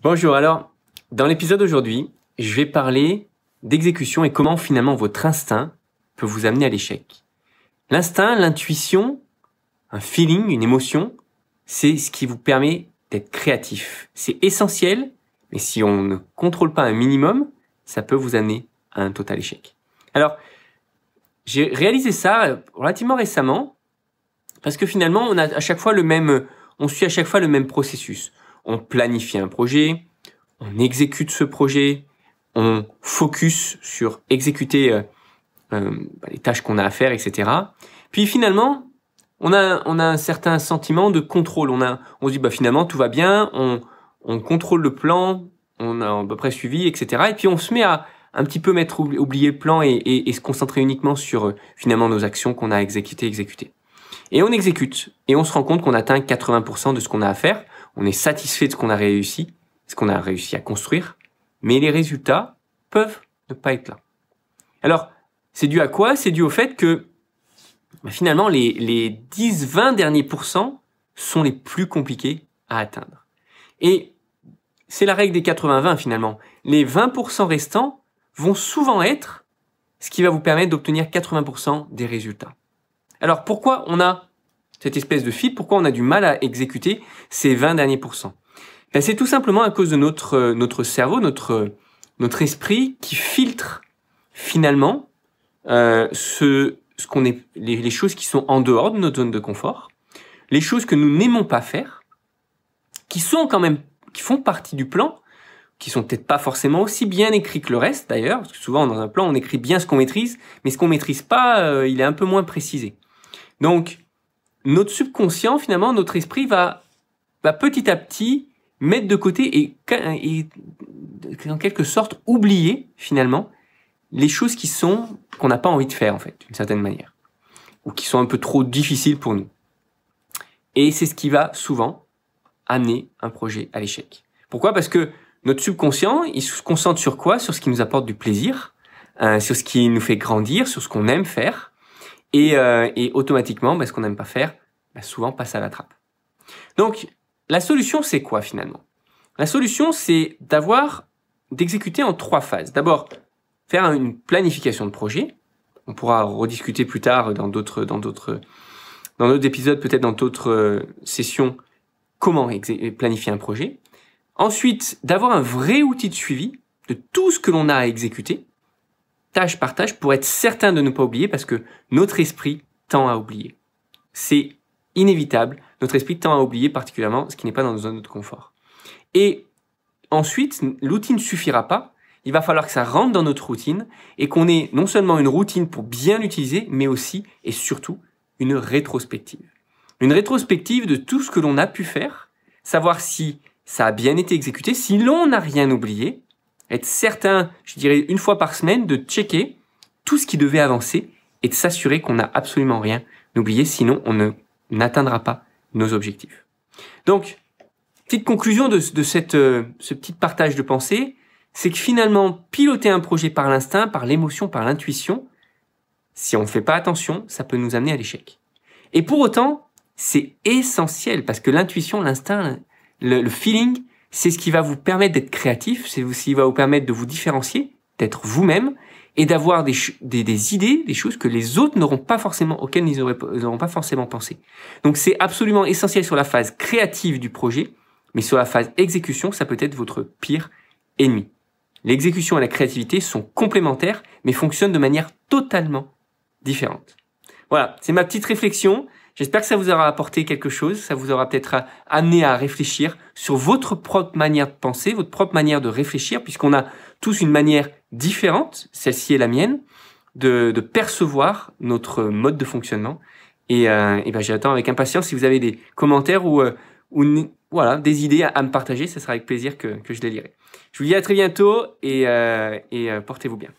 Bonjour, alors dans l'épisode d'aujourd'hui, je vais parler d'exécution et comment finalement votre instinct peut vous amener à l'échec. L'instinct, l'intuition, un feeling, une émotion, c'est ce qui vous permet d'être créatif. C'est essentiel, mais si on ne contrôle pas un minimum, ça peut vous amener à un total échec. Alors, j'ai réalisé ça relativement récemment, parce que finalement, on suit à chaque fois le même processus. On planifie un projet, on exécute ce projet, on focus sur exécuter les tâches qu'on a à faire, etc. Puis finalement, on a un certain sentiment de contrôle. On se dit finalement tout va bien, on contrôle le plan, on a à peu près suivi, etc. Et puis on se met à un petit peu oublier le plan et se concentrer uniquement sur finalement nos actions qu'on a exécutées. Et on exécute et on se rend compte qu'on atteint 80% de ce qu'on a à faire. On est satisfait de ce qu'on a réussi à construire, mais les résultats peuvent ne pas être là. Alors, c'est dû à quoi? C'est dû au fait que finalement, les 10-20 derniers pourcents sont les plus compliqués à atteindre. Et c'est la règle des 80-20 finalement. Les 20% restants vont souvent être ce qui va vous permettre d'obtenir 80% des résultats. Alors, pourquoi on a cette espèce de fil? Pourquoi on a du mal à exécuter ces 20 derniers pourcents? C'est tout simplement à cause de notre cerveau, notre esprit qui filtre finalement les choses qui sont en dehors de notre zone de confort, les choses que nous n'aimons pas faire, qui font partie du plan, qui sont peut-être pas forcément aussi bien écrits que le reste d'ailleurs, parce que souvent dans un plan on écrit bien ce qu'on maîtrise, mais ce qu'on maîtrise pas, il est un peu moins précisé. Donc notre subconscient, finalement, notre esprit va petit à petit mettre de côté et en quelque sorte oublier finalement les choses qu'on n'a pas envie de faire en fait, d'une certaine manière, ou qui sont un peu trop difficiles pour nous. Et c'est ce qui va souvent amener un projet à l'échec. Pourquoi? Parce que notre subconscient, il se concentre sur quoi? Sur ce qui nous apporte du plaisir, sur ce qui nous fait grandir, sur ce qu'on aime faire. Et automatiquement, ce qu'on n'aime pas faire, souvent passe à la trappe. Donc, la solution, c'est quoi finalement? La solution, c'est d'exécuter en 3 phases. D'abord, faire une planification de projet. On pourra rediscuter plus tard dans d'autres épisodes, peut-être dans d'autres sessions, comment planifier un projet. Ensuite, d'avoir un vrai outil de suivi de tout ce que l'on a à exécuter, tâche par tâche, pour être certain de ne pas oublier, parce que notre esprit tend à oublier. C'est inévitable, notre esprit tend à oublier particulièrement ce qui n'est pas dans nos zones de confort. Et ensuite, l'outil ne suffira pas, il va falloir que ça rentre dans notre routine et qu'on ait non seulement une routine pour bien l'utiliser, mais aussi et surtout une rétrospective. Une rétrospective de tout ce que l'on a pu faire, savoir si ça a bien été exécuté, si l'on n'a rien oublié, être certain, je dirais une fois par semaine, de checker tout ce qui devait avancer et de s'assurer qu'on n'a absolument rien oublié, sinon on n'atteindra pas nos objectifs. Donc, petite conclusion de ce petit partage de pensée, c'est que finalement, piloter un projet par l'instinct, par l'émotion, par l'intuition, si on ne fait pas attention, ça peut nous amener à l'échec. Et pour autant, c'est essentiel parce que l'intuition, l'instinct, le feeling, c'est ce qui va vous permettre d'être créatif, c'est ce qui va vous permettre de vous différencier, d'être vous-même et d'avoir des idées, des choses que les autres auxquelles ils n'auront pas forcément pensé. Donc c'est absolument essentiel sur la phase créative du projet, mais sur la phase exécution, ça peut être votre pire ennemi. L'exécution et la créativité sont complémentaires, mais fonctionnent de manière totalement différente. Voilà, c'est ma petite réflexion. J'espère que ça vous aura apporté quelque chose, ça vous aura peut-être amené à réfléchir sur votre propre manière de penser, votre propre manière de réfléchir, puisqu'on a tous une manière différente, celle-ci est la mienne, de percevoir notre mode de fonctionnement. Et j'attends avec impatience si vous avez des commentaires ou des idées à me partager, ça sera avec plaisir que je les lirai. Je vous dis à très bientôt et portez-vous bien.